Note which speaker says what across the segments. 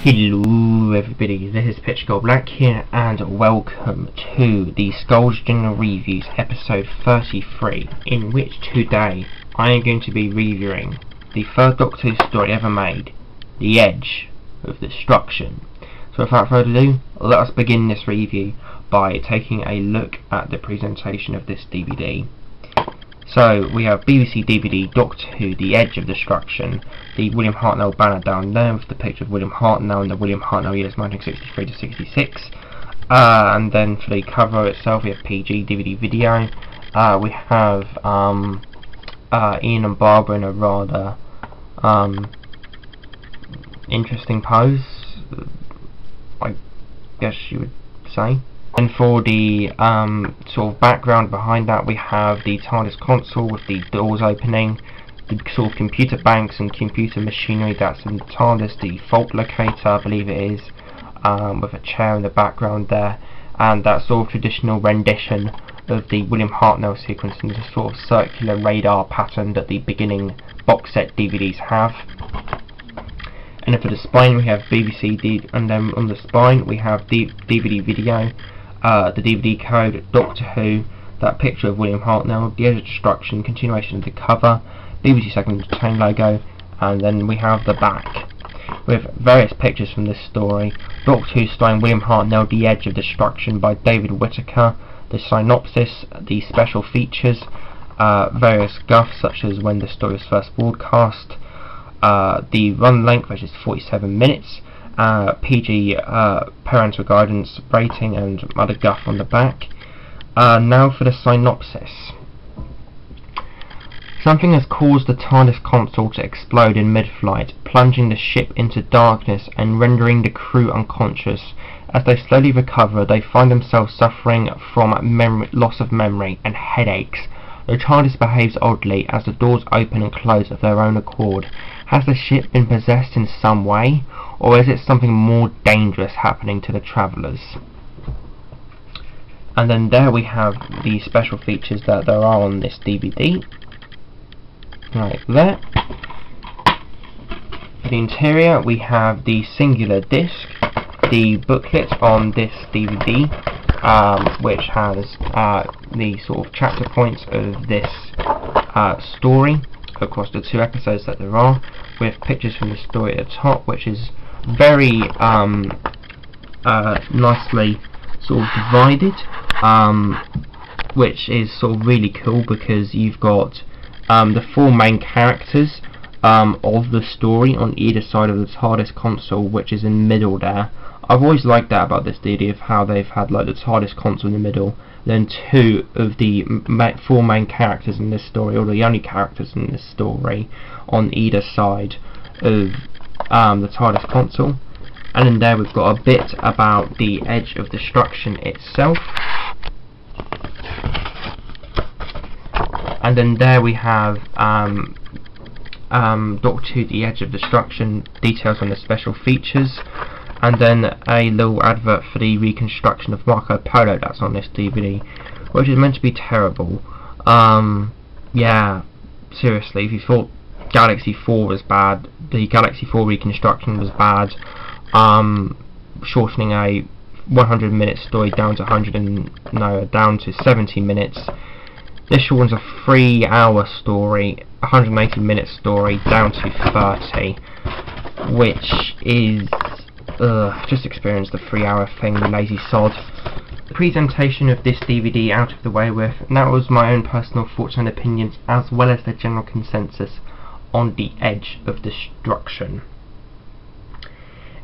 Speaker 1: Hello everybody, this is Pitch Gold Black here, and welcome to the Skulls General Reviews episode 33, in which today I am going to be reviewing the third Doctor Who story ever made, The Edge of Destruction. So without further ado, let us begin this review by taking a look at the presentation of this DVD. So we have BBC DVD Doctor Who The Edge of Destruction, the William Hartnell banner down there with the picture of William Hartnell and the William Hartnell years 1963 to 66. And then for the cover itself we have PG DVD video. We have Ian and Barbara in a rather interesting pose, I guess you would say. And for the sort of background behind that, we have the TARDIS console with the doors opening, the sort of computer banks and computer machinery that's in the TARDIS, the fault locator I believe it is, with a chair in the background there, and that sort of traditional rendition of the William Hartnell sequence in the sort of circular radar pattern that the beginning box set DVDs have. And then for the spine we have BBC, and then on the spine we have the DVD video, the DVD code, Doctor Who, that picture of William Hartnell, The Edge of Destruction, continuation of the cover, BBC Second Entertainment logo, and then we have the back with various pictures from this story. Doctor Who starring William Hartnell, The Edge of Destruction by David Whittaker, the synopsis, the special features, various guffs such as when the story was first broadcast, the run length which is 47 minutes, PG parental guidance rating and other guff on the back. Now for the synopsis. Something has caused the TARDIS console to explode in mid-flight, plunging the ship into darkness and rendering the crew unconscious. As they slowly recover, they find themselves suffering from loss of memory and headaches. The TARDIS behaves oddly as the doors open and close of their own accord. Has the ship been possessed in some way, or is it something more dangerous happening to the travellers? And then there we have the special features that there are on this DVD, right there. For the interior we have the singular disc, the booklet on this DVD, which has the sort of chapter points of this story across the two episodes that there are, with pictures from the story at the top, which is very nicely sort of divided, which is sort of really cool because you've got the four main characters of the story on either side of the TARDIS console, which is in the middle there. I've always liked that about this DVD, of how they've had like the TARDIS console in the middle, then two of the four main characters in this story, or the only characters in this story, on either side of the TARDIS console. And then there we've got a bit about the Edge of Destruction itself. And then there we have Doctor Who The Edge of Destruction, details on the special features, and then a little advert for the reconstruction of Marco Polo that's on this DVD, which is meant to be terrible. Yeah, seriously, if you thought Galaxy 4 was bad, the Galaxy 4 reconstruction was bad, shortening a 100-minute story down to 70 minutes. This shortens a 3-hour story, 180-minute story down to 30, which is just experience the 3-hour thing, lazy sod. The presentation of this DVD out of the way with, and that was my own personal thoughts and opinions, as well as the general consensus on The Edge of Destruction.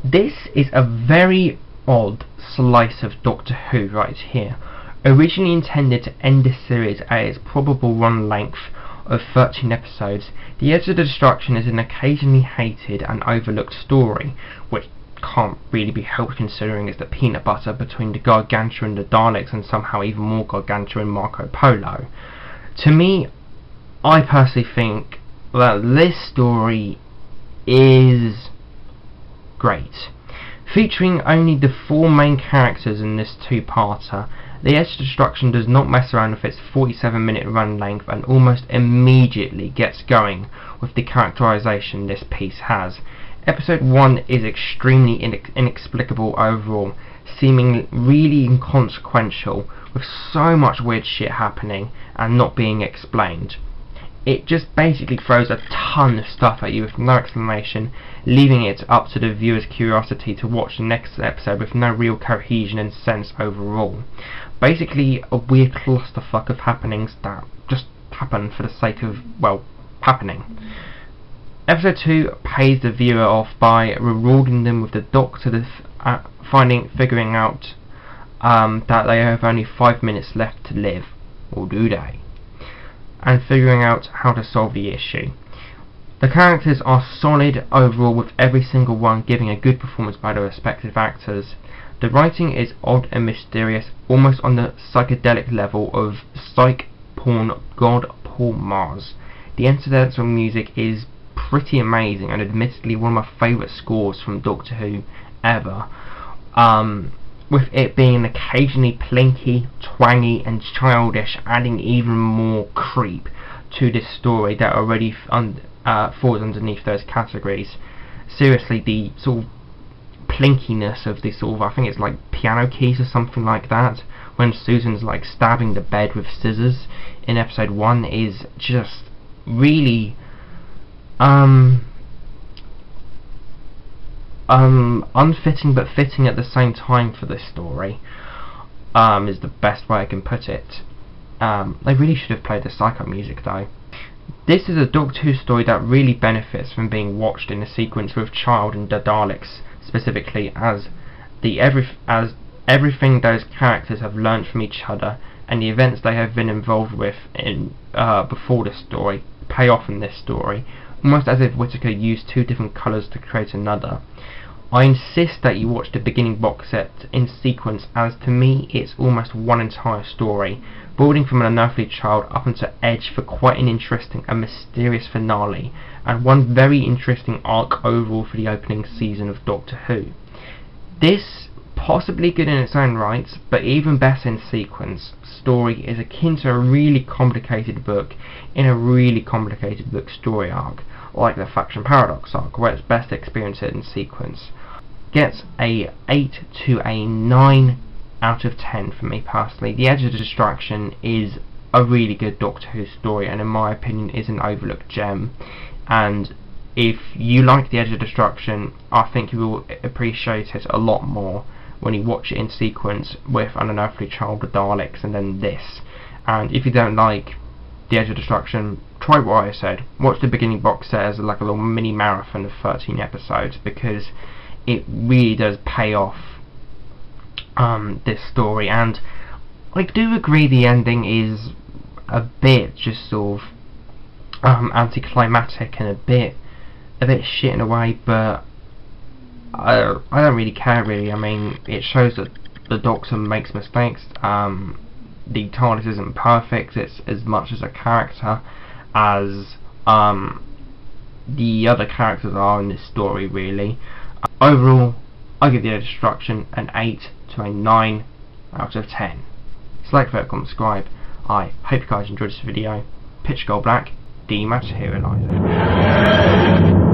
Speaker 1: This is a very odd slice of Doctor Who right here. Originally intended to end this series at its probable run length of 13 episodes, The Edge of Destruction is an occasionally hated and overlooked story, which can't really be helped considering it's the peanut butter between the Gargantua and the Daleks, and somehow even more Gargantua and Marco Polo. To me, I personally think that this story is great. Featuring only the four main characters in this two-parter, The Edge of Destruction does not mess around with its 47-minute run length and almost immediately gets going with the characterization this piece has. Episode 1 is extremely inexplicable overall, seeming really inconsequential, with so much weird shit happening and not being explained. It just basically throws a ton of stuff at you with no explanation, leaving it up to the viewer's curiosity to watch the next episode with no real cohesion and sense overall. Basically a weird clusterfuck of happenings that just happen for the sake of, well, happening. Episode 2 pays the viewer off by rewarding them with the Doctor figuring out that they have only 5 minutes left to live, or do they? And figuring out how to solve the issue. The characters are solid overall, with every single one giving a good performance by their respective actors. The writing is odd and mysterious, almost on the psychedelic level of psych porn god Paul Mars. The incidental music is pretty amazing and admittedly one of my favourite scores from Doctor Who ever. With it being occasionally plinky, twangy and childish, adding even more creep to this story that already falls underneath those categories. Seriously, the sort of plinkiness of this sort of, I think it's like piano keys or something like that, when Susan's like stabbing the bed with scissors in episode 1 is just really unfitting but fitting at the same time for this story, is the best way I can put it. They really should have played the psycho music though. This is a Doctor Who story that really benefits from being watched in a sequence with Child and the Daleks specifically, as everything those characters have learnt from each other and the events they have been involved with in before this story pay off in this story, almost as if Whittaker used 2 different colours to create another. I insist that you watch the beginning box set in sequence, as to me it's almost one entire story, building from an unearthly child up into Edge for quite an interesting and mysterious finale, and one very interesting arc overall for the opening season of Doctor Who. This, possibly good in its own right, but even better in sequence, story is akin to a really complicated book in a really complicated book story arc, like the Faction Paradox arc, where it's best to experience it in sequence. Gets a 8 to a 9 out of 10 for me personally. The Edge of Distraction is a really good Doctor Who story, and in my opinion is an overlooked gem, and if you like The Edge of Destruction, I think you will appreciate it a lot more when you watch it in sequence with An Unearthly Child, The Daleks, and then this. And if you don't like The Edge of Destruction, try what I said. Watch the beginning box set as like a little mini marathon of 13 episodes, because it really does pay off this story. And I do agree the ending is a bit just sort of anticlimactic and a bit shit in a way, but I don't really care really. I mean, it shows that the Doctor makes mistakes. The TARDIS isn't perfect. It's as much as a character as the other characters are in this story really. Overall, I give The Edge of Destruction an 8 to a 9 out of 10. So like, vote, comment, subscribe. I hope you guys enjoyed this video. Pitch Gold Black, Dematerializer.